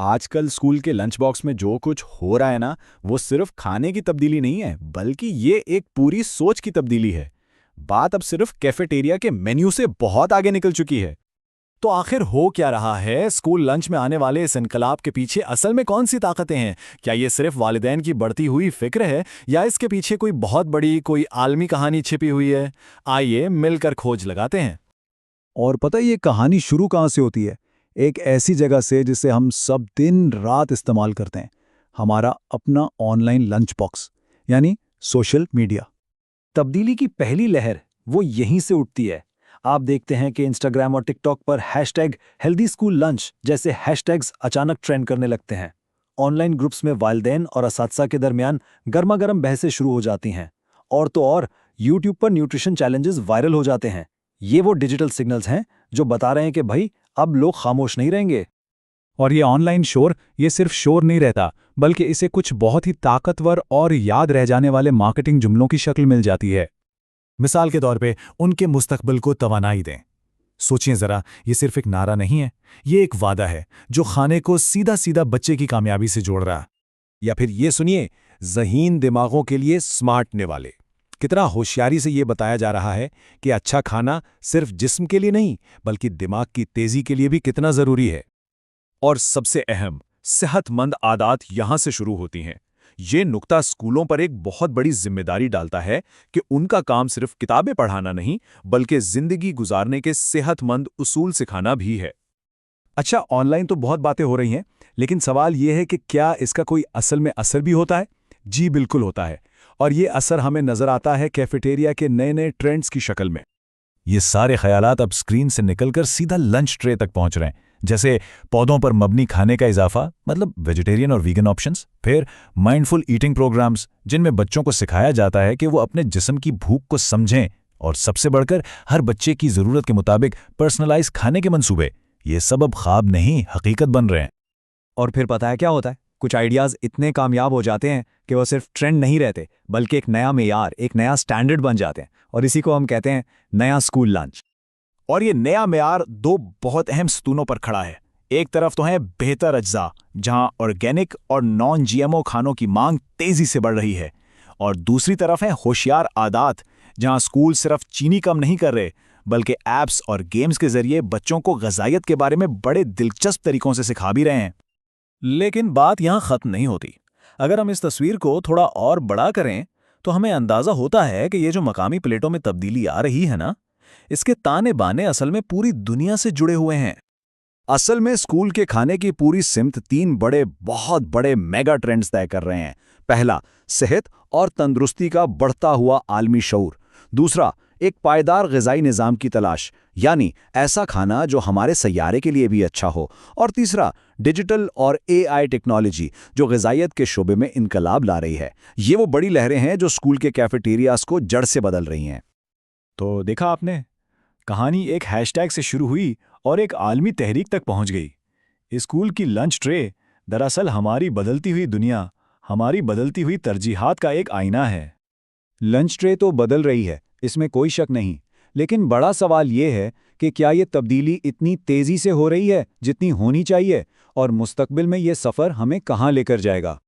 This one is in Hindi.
आजकल स्कूल के लंच बॉक्स में जो कुछ हो रहा है ना, वो सिर्फ खाने की तब्दीली नहीं है, बल्कि ये एक पूरी सोच की तब्दीली है। बात अब सिर्फ कैफेटेरिया के मेन्यू से बहुत आगे निकल चुकी है। तो आखिर हो क्या रहा है? स्कूल लंच में आने वाले इस इनकलाब के पीछे असल में कौन सी ताकतें हैं? क्या ये सिर्फ वालिदैन की बढ़ती हुई फिक्र है या इसके पीछे कोई बहुत बड़ी कोई आलमी कहानी छिपी हुई है? आइए मिलकर खोज लगाते हैं। और पता है ये कहानी शुरू कहाँ से होती है? एक ऐसी जगह से जिसे हम सब दिन रात इस्तेमाल करते हैं, हमारा अपना ऑनलाइन लंच बॉक्स, यानी सोशल मीडिया। तब्दीली की पहली लहर वो यहीं से उठती है। आप देखते हैं कि इंस्टाग्राम और टिकटॉक पर हैशटैग हेल्दी स्कूल लंच जैसे हैशटैग्स अचानक ट्रेंड करने लगते हैं। ऑनलाइन ग्रुप्स में वालिदैन और असातिज़ा के दरमियान गर्मा गर्म बहसें शुरू हो जाती हैं। और तो और यूट्यूब पर न्यूट्रिशन चैलेंजेस वायरल हो जाते हैं। ये वो डिजिटल सिग्नल्स हैं जो बता रहे हैं कि भाई अब लोग खामोश नहीं रहेंगे। और ये ऑनलाइन शोर, ये सिर्फ शोर नहीं रहता, बल्कि इसे कुछ बहुत ही ताकतवर और याद रह जाने वाले मार्केटिंग जुमलों की शक्ल मिल जाती है। मिसाल के तौर पे उनके मुस्तकबिल को तवानाई दें। सोचिए जरा, ये सिर्फ एक नारा नहीं है, ये एक वादा है जो खाने को सीधा सीधा बच्चे की कामयाबी से जोड़ रहा है। या फिर ये सुनिए, ज़हीन दिमागों के लिए स्मार्टने वाले। कितना होशियारी से ये बताया जा रहा है कि अच्छा खाना सिर्फ जिस्म के लिए नहीं, बल्कि दिमाग की तेजी के लिए भी कितना ज़रूरी है। और सबसे अहम, सेहतमंद आदत यहां से शुरू होती हैं। ये नुक्ता स्कूलों पर एक बहुत बड़ी जिम्मेदारी डालता है कि उनका काम सिर्फ किताबें पढ़ाना नहीं, बल्कि जिंदगी गुजारने के सेहतमंद उसूल सिखाना भी है। अच्छा, ऑनलाइन तो बहुत बातें हो रही हैं, लेकिन सवाल ये है कि क्या इसका कोई असल में असर भी होता है? जी बिल्कुल होता है। और ये असर हमें नजर आता है कैफेटेरिया के नए नए ट्रेंड्स की शक्ल में। ये सारे ख्यालात अब स्क्रीन से निकलकर सीधा लंच ट्रे तक पहुंच रहे हैं। जैसे पौधों पर मबनी खाने का इजाफा, मतलब वेजिटेरियन और वीगन ऑप्शंस। फिर माइंडफुल ईटिंग प्रोग्राम्स, जिनमें बच्चों को सिखाया जाता है कि वो अपने जिस्म की भूख को समझें। और सबसे बढ़कर हर बच्चे की ज़रूरत के मुताबिक पर्सनलाइज खाने के मंसूबे। ये सब अब ख्वाब नहीं, हकीकत बन रहे हैं। और फिर पता है क्या होता है? कुछ आइडियाज़ इतने कामयाब हो जाते हैं कि वो सिर्फ ट्रेंड नहीं रहते, बल्कि एक नया मेयार, एक नया स्टैंडर्ड बन जाते हैं। और इसी को हम कहते हैं नया स्कूल लंच। और ये नया मेयार दो बहुत अहम सतूनों पर खड़ा है। एक तरफ तो है बेहतर अज्जा, जहां ऑर्गेनिक और नॉन जीएमओ खानों की मांग तेजी से बढ़ रही है। और दूसरी तरफ है होशियार आदात, जहां स्कूल सिर्फ चीनी कम नहीं कर रहे, बल्कि ऐप्स और गेम्स के जरिए बच्चों को ग़िज़ाइयत के बारे में बड़े दिलचस्प तरीकों से सिखा भी रहे हैं। लेकिन बात यहां ख़त्म नहीं होती। अगर हम इस तस्वीर को थोड़ा और बड़ा करें तो हमें अंदाज़ा होता है कि ये जो मकामी प्लेटों में तब्दीली आ रही है ना, इसके ताने बाने असल में पूरी दुनिया से जुड़े हुए हैं। असल में स्कूल के खाने की पूरी सिमत तीन बहुत बड़े मेगा ट्रेंड्स तय कर रहे हैं। पहला, सेहत और तंदुरुस्ती का बढ़ता हुआ आलमी शऊर। दूसरा, एक पायदार ग़िज़ाई निज़ाम की तलाश, यानी ऐसा खाना जो हमारे सैयारे के लिए भी अच्छा हो। और तीसरा, डिजिटल और एआई टेक्नोलॉजी, जो ग़िज़ाइयत के शोबे में इनकलाब ला रही है। ये वो बड़ी लहरें हैं जो स्कूल के कैफेटेरियाज़ को जड़ से बदल रही हैं। तो देखा आपने, कहानी एक हैशटैग से शुरू हुई और एक आलमी तहरीक तक पहुंच गई। स्कूल की लंच ट्रे दरअसल हमारी बदलती हुई दुनिया, हमारी बदलती हुई तरजीहात का एक आईना है। लंच ट्रे तो बदल रही है, इसमें कोई शक नहीं। लेकिन बड़ा सवाल ये है कि क्या ये तब्दीली इतनी तेज़ी से हो रही है जितनी होनी चाहिए, और मुस्तकबिल में ये सफ़र हमें कहाँ लेकर जाएगा?